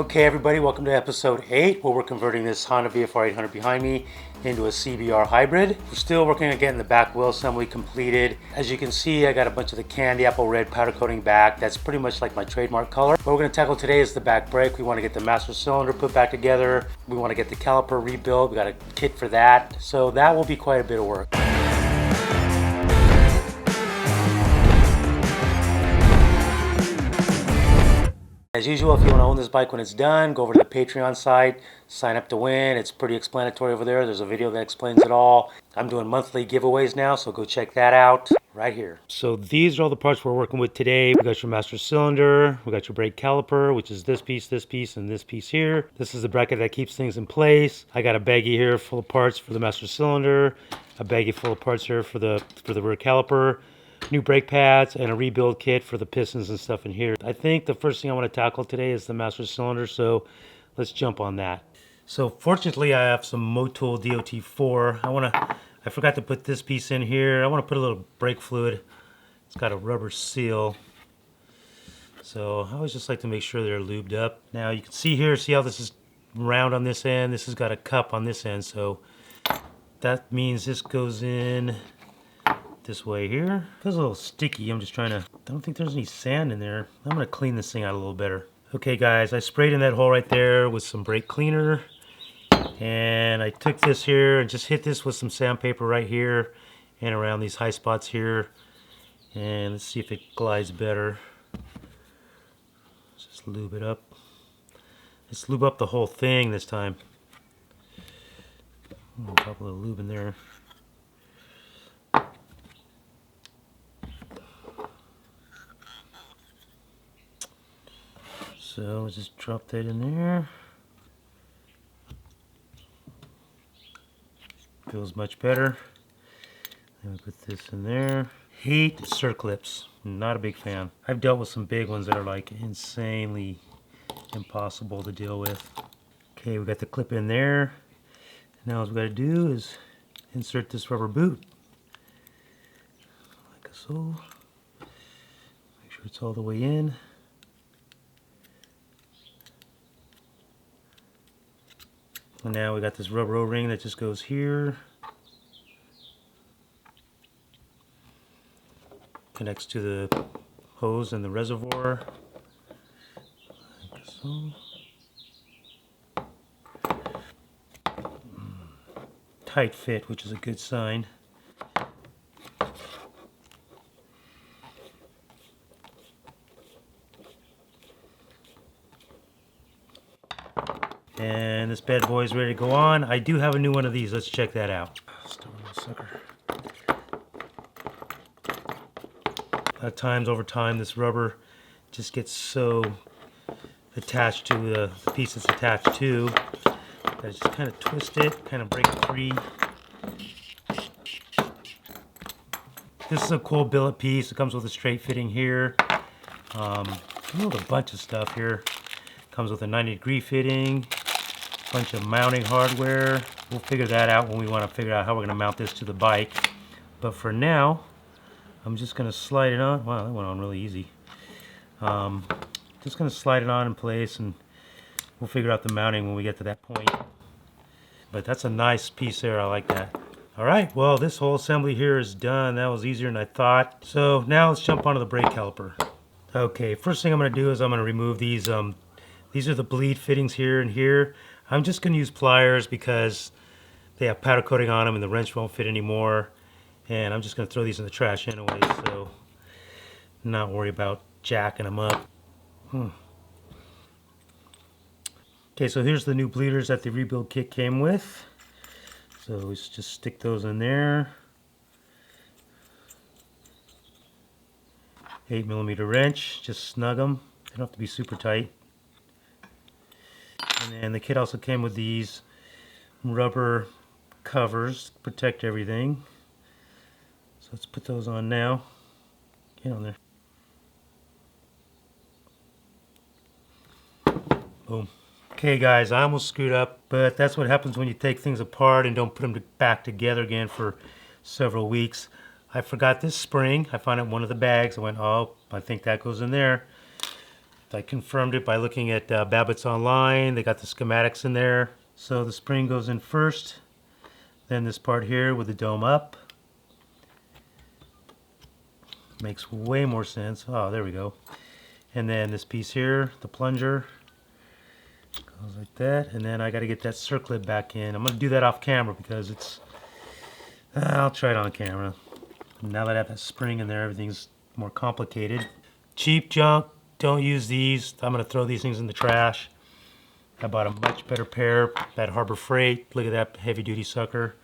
Okay everybody, welcome to episode 8 where we're converting this Honda VFR800 behind me into a CBR hybrid. We're still working on getting the back wheel assembly completed. As you can see, I got a bunch of the candy apple red powder coating back. That's pretty much like my trademark color. What we're going to tackle today is the back brake. We want to get the master cylinder put back together. We want to get the caliper rebuilt. We got a kit for that. So that will be quite a bit of work. As usual, if you want to own this bike when it's done, go over to the Patreon site, sign up to win. It's pretty explanatory over there. There's a video that explains it all. I'm doing monthly giveaways now, so go check that out right here. So these are all the parts we're working with today. We got your master cylinder, we got your brake caliper, which is this piece, and this piece here. This is the bracket that keeps things in place. I got a baggie here full of parts for the master cylinder, a baggie full of parts here for the rear caliper, new brake pads, and a rebuild kit for the pistons and stuff in here. I think the first thing I want to tackle today is the master cylinder, so let's jump on that. So fortunately I have some Moto DOT4. I forgot to put this piece in here. I want to put a little brake fluid. It's got a rubber seal. So I always just like to make sure they're lubed up. Now you can see here, see how this is round on this end? This has got a cup on this end, so that means this goes in this way here. Feels a little sticky. I don't think there's any sand in there. I'm gonna clean this thing out a little better. Okay guys, I sprayed in that hole right there with some brake cleaner, and I took this here and just hit this with some sandpaper right here and around these high spots here, and let's see if it glides better. Just lube it up. Let's lube up the whole thing this time. Drop a little lube in there. So let's just drop that in there. Feels much better. Then we put this in there. Hate circlips. Not a big fan. I've dealt with some big ones that are like insanely impossible to deal with. Okay, we got the clip in there. Now all we got to do is insert this rubber boot. Like so. Make sure it's all the way in. And now we got this rubber O-ring that just goes here. Connects to the hose and the reservoir. Like so. Tight fit, which is a good sign. And this bad boy is ready to go on. I do have a new one of these. Let's check that out. Still a little sucker. A lot of times over time this rubber just gets so attached to the piece it's attached to that I just kind of twist it, kind of break it free. This is a cool billet piece. It comes with a straight fitting here. With a bunch of stuff here. Comes with a 90-degree fitting. Bunch of mounting hardware. We'll figure that out when we want to figure out how we're going to mount this to the bike. But for now, I'm just going to slide it on. Wow, that went on really easy. Just going to slide it on in place, and we'll figure out the mounting when we get to that point. But that's a nice piece there. I like that. Alright, well this whole assembly here is done. That was easier than I thought. So now let's jump onto the brake caliper. Okay, first thing I'm going to do is I'm going to remove these. These are the bleed fittings here and here. I'm just going to use pliers because they have powder coating on them and the wrench won't fit anymore. And I'm just going to throw these in the trash anyway, so not worry about jacking them up. Okay, so here's the new bleeders that the rebuild kit came with. So let's just stick those in there. 8mm wrench, just snug them. They don't have to be super tight. And then the kit also came with these rubber covers to protect everything. So let's put those on now. Get on there. Boom. Okay guys, I almost screwed up, but that's what happens when you take things apart and don't put them back together again for several weeks. I forgot this spring. I found it in one of the bags. I went, oh, I think that goes in there. I confirmed it by looking at Babbitt's online. They got the schematics in there. So the spring goes in first, then this part here with the dome up. Makes way more sense. Oh, there we go. And then this piece here, the plunger, goes like that. And then I got to get that circlip back in. I'm going to do that off camera because it's... I'll try it on camera. Now that I have that spring in there, everything's more complicated. Cheap junk. Don't use these. I'm going to throw these things in the trash. I bought a much better pair at Harbor Freight. Look at that heavy duty sucker.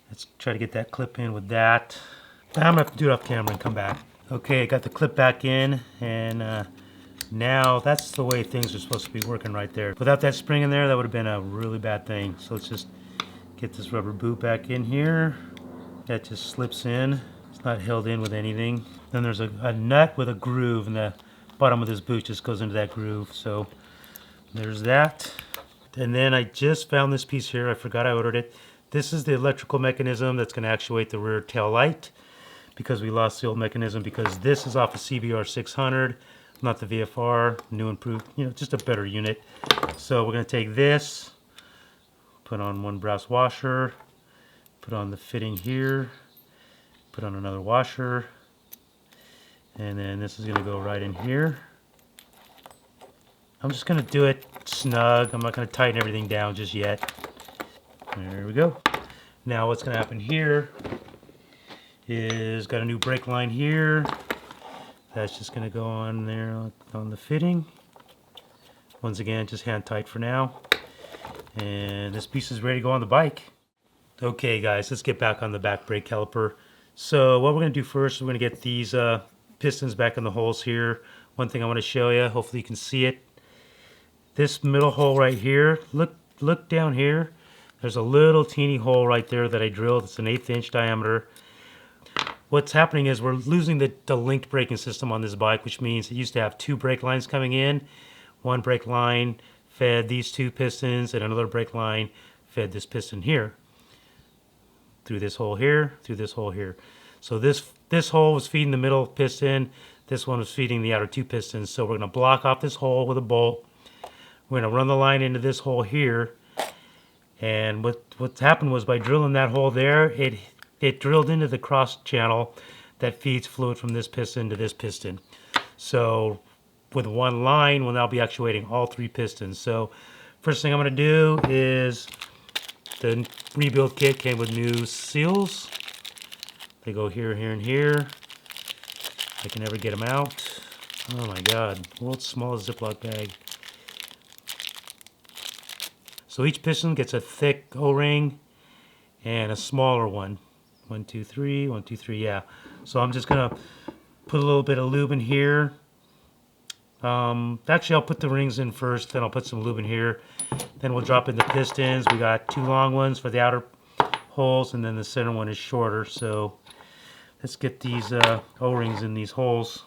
Let's try to get that clip in with that. I'm going to have to do it off camera and come back. Okay, got the clip back in, and now that's the way things are supposed to be working right there. Without that spring in there, that would have been a really bad thing. So let's just get this rubber boot back in here. That just slips in. It's not held in with anything. Then there's a nut with a groove, and the bottom of this boot just goes into that groove. So there's that. And then I just found this piece here. I forgot I ordered it. This is the electrical mechanism that's going to actuate the rear tail light, because we lost the old mechanism, because this is off a CBR600, not the VFR, new improved, just a better unit. So we're going to take this, put on one brass washer, put on the fitting here, put on another washer, and then this is going to go right in here. I'm just going to do it snug. I'm not going to tighten everything down just yet. There we go. Now what's going to happen here is got a new brake line here. That's just going to go on there on the fitting. Once again, just hand tight for now. And this piece is ready to go on the bike. Okay guys, let's get back on the back brake caliper. So what we're going to do first is we're going to get these pistons back in the holes here. One thing I want to show you, hopefully you can see it. This middle hole right here, look down here. There's a little teeny hole right there that I drilled. It's an 1/8 inch diameter. What's happening is we're losing the linked braking system on this bike, which means it used to have two brake lines coming in. One brake line fed these two pistons, and another brake line fed this piston here. Through this hole here, through this hole here. So this hole was feeding the middle piston. This one was feeding the outer two pistons. So we're going to block off this hole with a bolt. We're going to run the line into this hole here. And what happened was, by drilling that hole there, it drilled into the cross channel that feeds fluid from this piston to this piston. So with one line, we'll now be actuating all three pistons. So first thing I'm going to do is, the rebuild kit came with new seals. They go here, here, and here. I can never get them out. Oh my God, world's smallest Ziploc bag. So each piston gets a thick O-ring and a smaller one. 1, 2, 3, 1, 2, 3, yeah. So I'm just gonna put a little bit of lube in here. Actually, I'll put the rings in first, then I'll put some lube in here. Then we'll drop in the pistons. We got two long ones for the outer holes, and then the center one is shorter. So let's get these O-rings in these holes.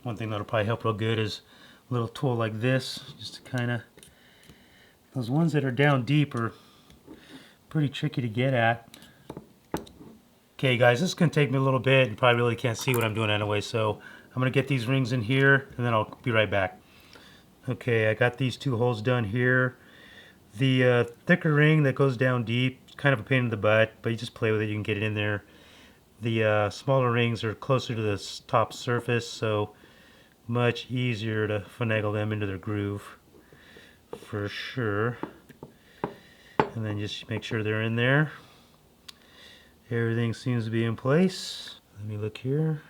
One thing that'll probably help real good is a little tool like this, just to kind of, those ones that are down deep are pretty tricky to get at. Okay guys, this is going to take me a little bit. You probably really can't see what I'm doing anyway, so I'm going to get these rings in here and then I'll be right back. Okay, I got these two holes done here. The thicker ring that goes down deep, kind of a pain in the butt, but you just play with it, you can get it in there. The smaller rings are closer to the top surface, so much easier to finagle them into their groove for sure. And then just make sure they're in there. Everything seems to be in place. Let me look here.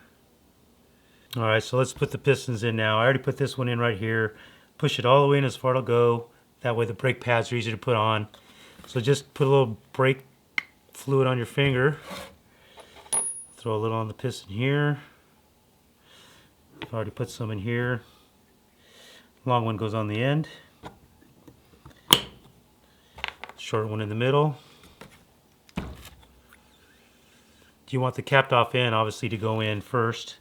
Alright, so let's put the pistons in now. I already put this one in right here. Push it all the way in as far as it'll go. That way the brake pads are easy to put on. So just put a little brake fluid on your finger. Throw a little on the piston here. I've already put some in here. Long one goes on the end. Short one in the middle. You want the capped off end obviously to go in first.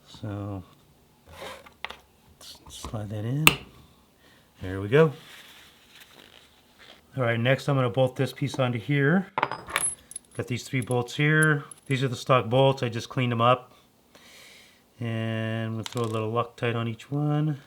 So slide that in. There we go. Alright, next I'm going to bolt this piece onto here. Got these 3 bolts here. These are the stock bolts. I just cleaned them up. And I'm going to throw a little Loctite on each one.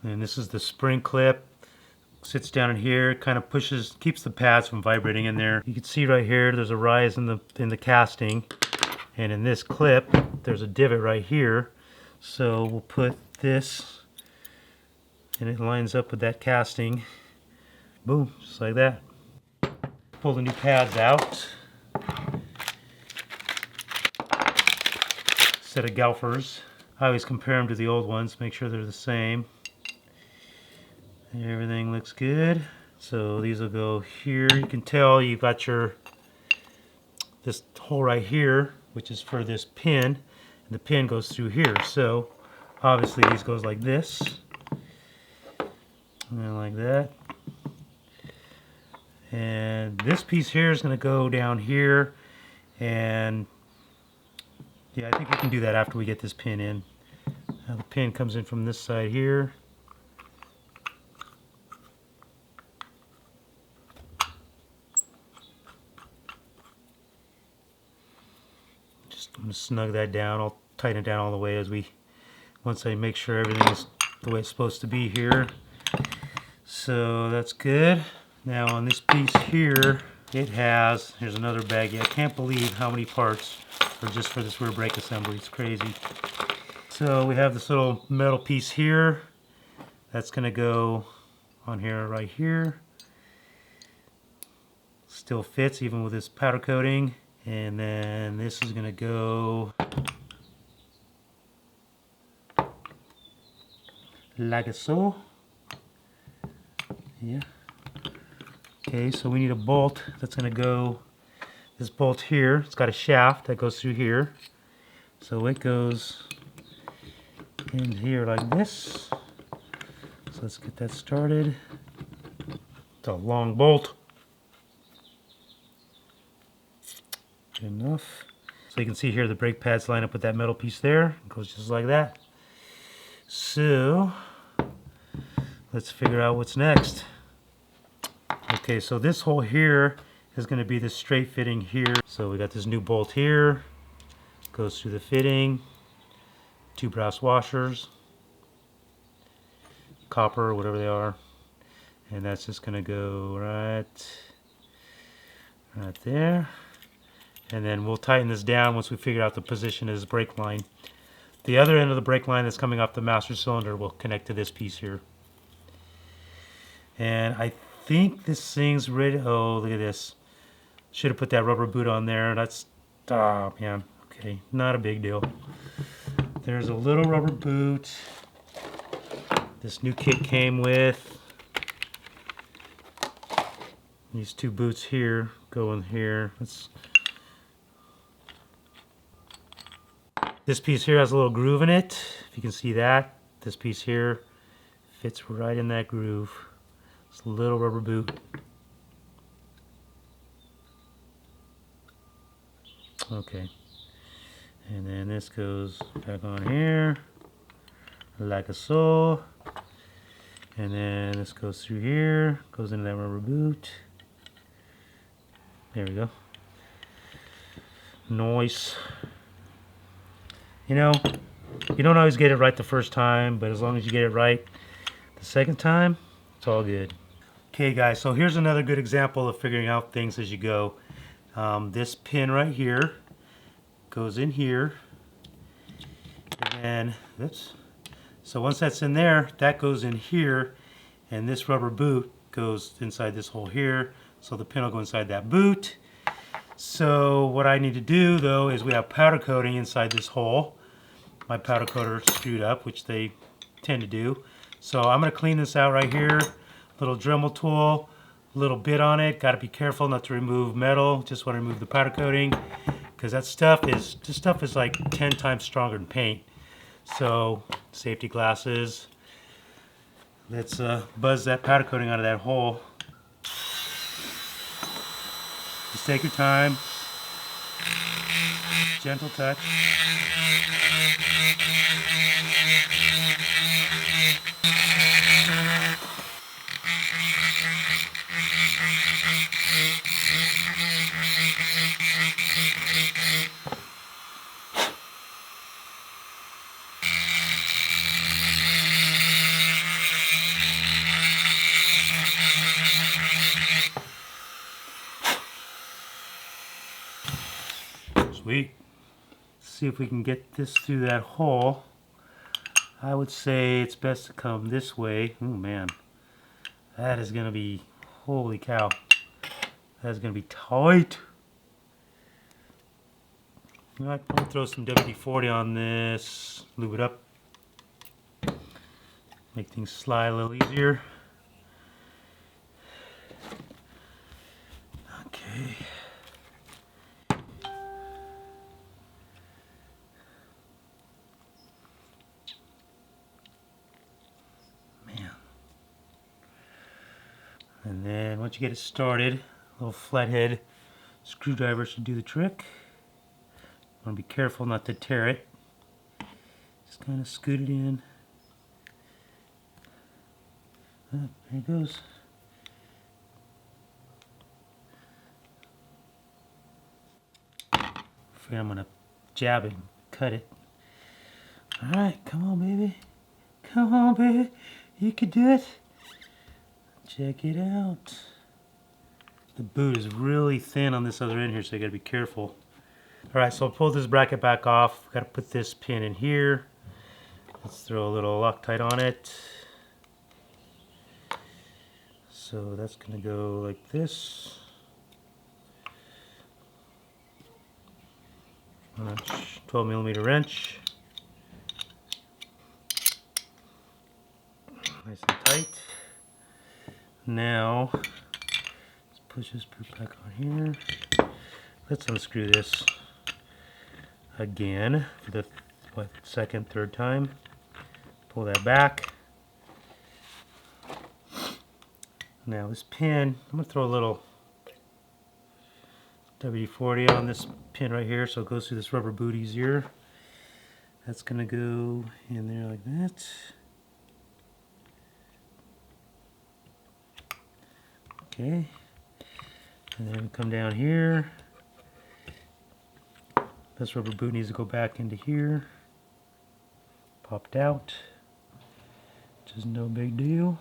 And this is the spring clip. Sits down in here, kind of pushes, keeps the pads from vibrating in there. You can see right here, there's a rise in the casting, and in this clip, there's a divot right here. So we'll put this, and it lines up with that casting. Boom, just like that. Pull the new pads out. Set of Galfers. I always compare them to the old ones, make sure they're the same. Everything looks good. So these will go here. You can tell you've got this hole right here, which is for this pin, and the pin goes through here. So obviously these goes like this, and then like that. And this piece here is going to go down here, and yeah, I think we can do that after we get this pin in. Now the pin comes in from this side here. I'm going to snug that down. I'll tighten it down all the way once I make sure everything is the way it's supposed to be here. So that's good. Now on this piece here, here's another baggie. I can't believe how many parts are just for this rear brake assembly. It's crazy. So we have this little metal piece here. That's going to go on here, right here. Still fits even with this powder coating. And then this is going to go like so. Yeah. Okay, so we need a bolt that's going to go, this bolt here, it's got a shaft that goes through here. So it goes in here like this. So let's get that started. It's a long bolt. Good enough. So you can see here the brake pads line up with that metal piece there. It goes just like that. So let's figure out what's next. Okay, so this hole here is going to be the straight fitting here. So we got this new bolt here. Goes through the fitting. 2 brass washers. Copper, whatever they are. And that's just going to go right there. And then we'll tighten this down once we figure out the position of this brake line. The other end of the brake line that's coming off the master cylinder will connect to this piece here. And I think this thing's ready. Oh, look at this. Should have put that rubber boot on there. That's, oh man, okay, not a big deal. There's a little rubber boot. This new kit came with. These 2 boots here go in here. This piece here has a little groove in it, if you can see that. This piece here fits right in that groove. It's a little rubber boot. Okay. And then this goes back on here, like so. And then this goes through here, goes into that rubber boot. There we go. Nice. You know, you don't always get it right the first time, but as long as you get it right the second time, it's all good. Okay guys, so here's another good example of figuring out things as you go. This pin right here goes in here, and then, oops. So once that's in there, that goes in here, and this rubber boot goes inside this hole here, so the pin will go inside that boot. So what I need to do though is we have powder coating inside this hole. My powder coater screwed up, which they tend to do. So I'm going to clean this out right here. Little Dremel tool, little bit on it. Got to be careful not to remove metal. Just want to remove the powder coating because this stuff is like 10 times stronger than paint. So safety glasses. Let's buzz that powder coating out of that hole. Just take your time. Gentle touch. Sweet. See if we can get this through that hole. I would say it's best to come this way. Oh man, that is gonna be, holy cow, that's gonna be tight. You know what? I'm gonna throw some WD-40 on this, lube it up, make things slide a little easier. Okay. And then once you get it started, a little flathead screwdriver should do the trick. You want to be careful not to tear it. Just kind of scoot it in. Oh, there it goes. Afraid I'm going to jab it and cut it. Alright, come on baby. Come on baby. You can do it. Check it out. The boot is really thin on this other end here, so you gotta be careful. Alright, so I'll pull this bracket back off. Gotta put this pin in here. Let's throw a little Loctite on it. So that's gonna go like this. 12mm wrench. Nice and tight. Now, let's push this boot back on here. Let's unscrew this again for the second, third time. Pull that back. Now this pin, I'm going to throw a little WD-40 on this pin right here so it goes through this rubber boot easier. That's going to go in there like that. Okay, and then come down here. This rubber boot needs to go back into here. Popped out, which is no big deal.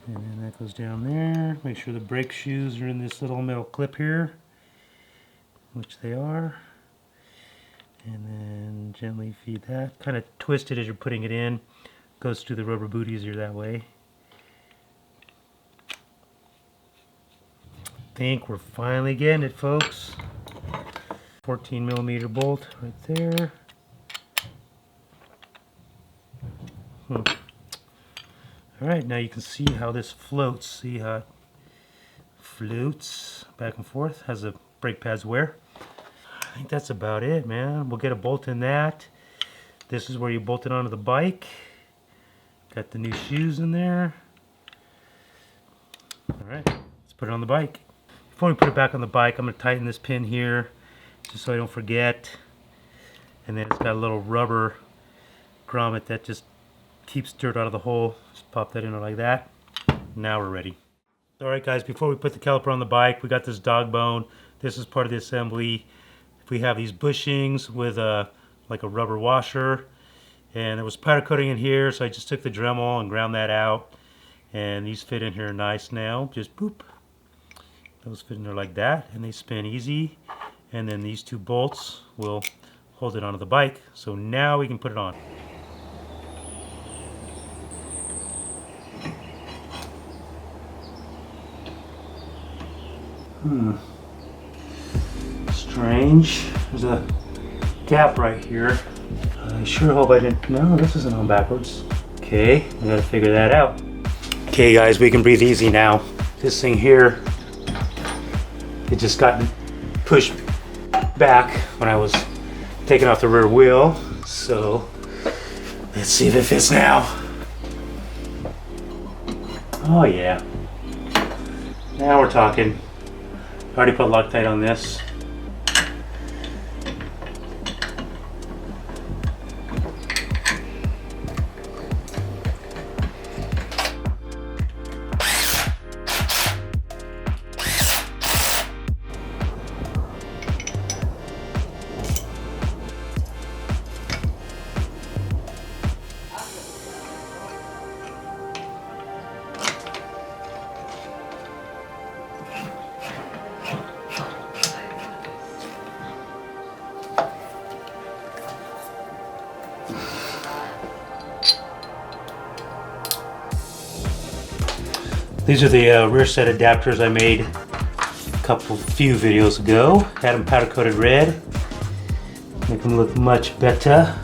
And then that goes down there. Make sure the brake shoes are in this little metal clip here, which they are. And then gently feed that. Kind of twist it as you're putting it in. Goes through the rubber boot easier that way. I think we're finally getting it, folks. 14mm bolt right there. Alright, now you can see how this floats. See how it floats back and forth. Has the brake pads wear. I think that's about it, man. We'll get a bolt in that. This is where you bolt it onto the bike. Got the new shoes in there. Alright, let's put it on the bike. Before we put it back on the bike, I'm going to tighten this pin here just so I don't forget. And then it's got a little rubber grommet that just keeps dirt out of the hole. Just pop that in like that. Now we're ready. Alright guys, before we put the caliper on the bike, we got this dog bone. This is part of the assembly. We have these bushings with like a rubber washer. And there was powder coating in here, so I just took the Dremel and ground that out. And these fit in here nice now. Just boop. Those fit in there like that, and they spin easy. And then these two bolts will hold it onto the bike. So now we can put it on. Strange. There's a gap right here. I sure hope I didn't. No, this isn't on backwards. Okay, we gotta figure that out. Okay guys, we can breathe easy now. This thing here, it just got pushed back when I was taking off the rear wheel. So let's see if it fits now. Oh yeah. Now we're talking. I already put Loctite on this. These are the rear set adapters I made a few videos ago. Had them powder coated red. Make them look much better.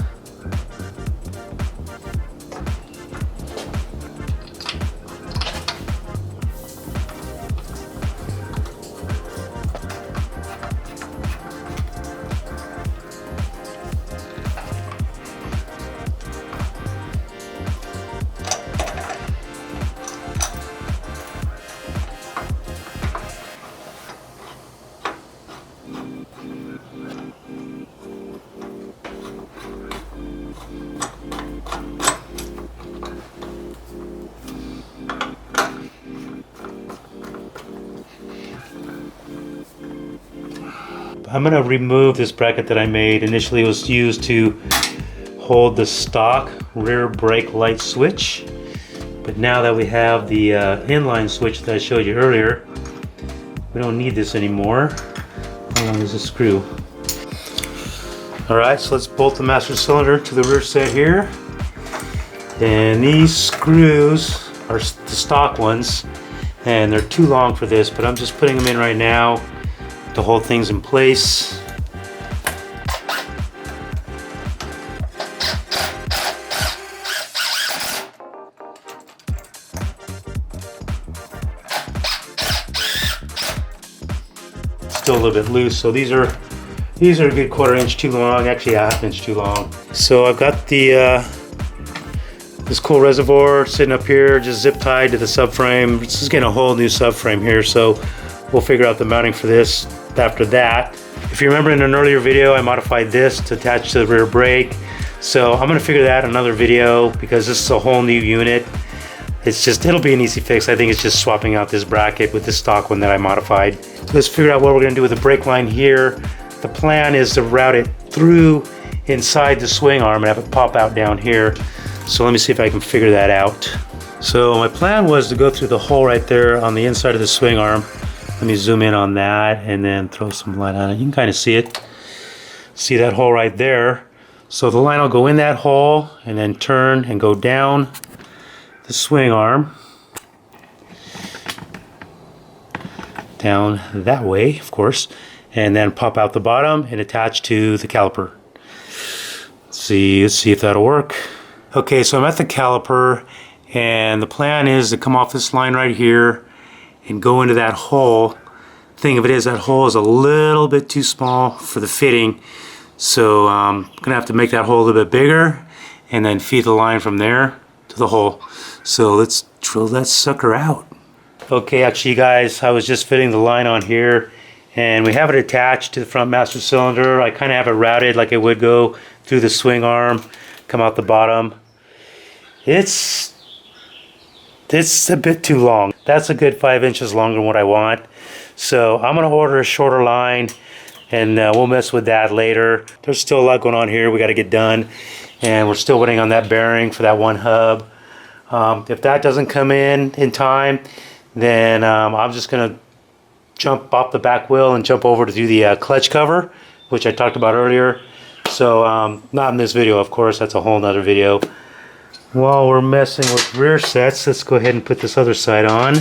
I'm going to remove this bracket that I made. Initially it was used to hold the stock rear brake light switch, but now that we have the inline switch that I showed you earlier, we don't need this anymore. How long is the screw? Alright, so let's bolt the master cylinder to the rear set here. And these screws are the stock ones, and they're too long for this, but I'm just putting them in right now to hold things in place. Still a little bit loose, so these are a good 1/4 inch too long, actually a 1/2 inch too long. So I've got the this cool reservoir sitting up here, just zip tied to the subframe. This is getting a whole new subframe here, so we'll figure out the mounting for this after that. If you remember in an earlier video, I modified this to attach to the rear brake. So I'm gonna figure that out in another video because this is a whole new unit. It'll be an easy fix. I think it's just swapping out this bracket with the stock one that I modified. Let's figure out what we're gonna do with the brake line here. The plan is to route it through inside the swing arm and have it pop out down here. So let me see if I can figure that out. So my plan was to go through the hole right there on the inside of the swing arm. Let me zoom in on that and then throw some light on it. You can kind of see it. See that hole right there. So the line will go in that hole and then turn and go down the swing arm. Down that way, of course. And then pop out the bottom and attach to the caliper. Let's see if that'll work. Okay, so I'm at the caliper and the plan is to come off this line right here and go into that hole. Thing of it is, that hole is a little bit too small for the fitting, so I'm gonna have to make that hole a little bit bigger and then feed the line from there to the hole. So let's drill that sucker out. Okay, actually guys, I was just fitting the line on here and we have it attached to the front master cylinder. I kind of have it routed like it would go through the swing arm, come out the bottom. It's a bit too long. That's a good 5 inches longer than what I want. So I'm gonna order a shorter line and we'll mess with that later. There's still a lot going on here we got to get done, and we're still waiting on that bearing for that one hub. If that doesn't come in time, then I'm just gonna jump off the back wheel and jump over to do the clutch cover, which I talked about earlier. So not in this video, of course, that's a whole nother video. While we're messing with rear sets, let's go ahead and put this other side on.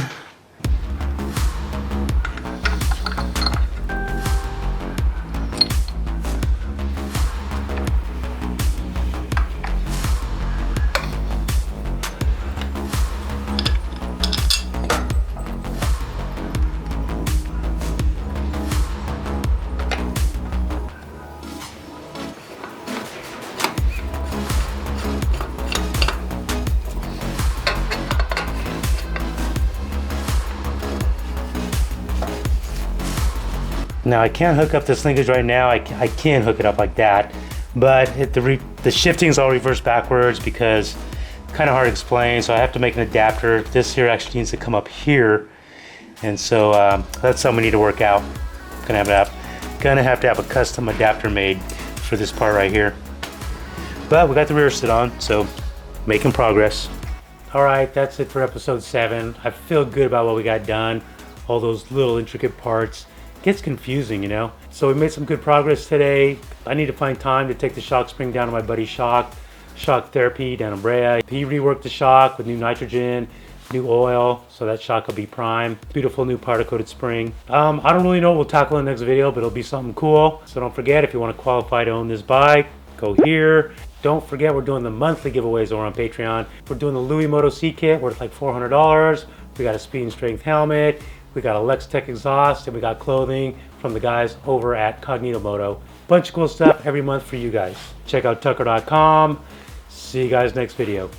Now I can't hook up this linkage right now. I can hook it up like that, but the shifting is all reversed backwards because it's kind of hard to explain. So I have to make an adapter. This here actually needs to come up here, and so that's something we need to work out. Gonna have to have a custom adapter made for this part right here. But we got the rear sit on, so making progress. All right, that's it for episode 7. I feel good about what we got done. All those little intricate parts. Gets confusing, you know. So we made some good progress today. I need to find time to take the shock spring down to my buddy's shock therapy down in Brea. He reworked the shock with new nitrogen, new oil, so that shock will be prime. Beautiful new powder coated spring. I don't really know what we'll tackle in the next video, but it'll be something cool. So don't forget, if you want to qualify to own this bike, go here. Don't forget, we're doing the monthly giveaways over on Patreon. We're doing the LuiMoto C kit worth like $400. We got a speed and strength helmet. We got a LexTek exhaust, and we got clothing from the guys over at Cognito Moto. Bunch of cool stuff every month for you guys. Check out tucker.com. See you guys next video.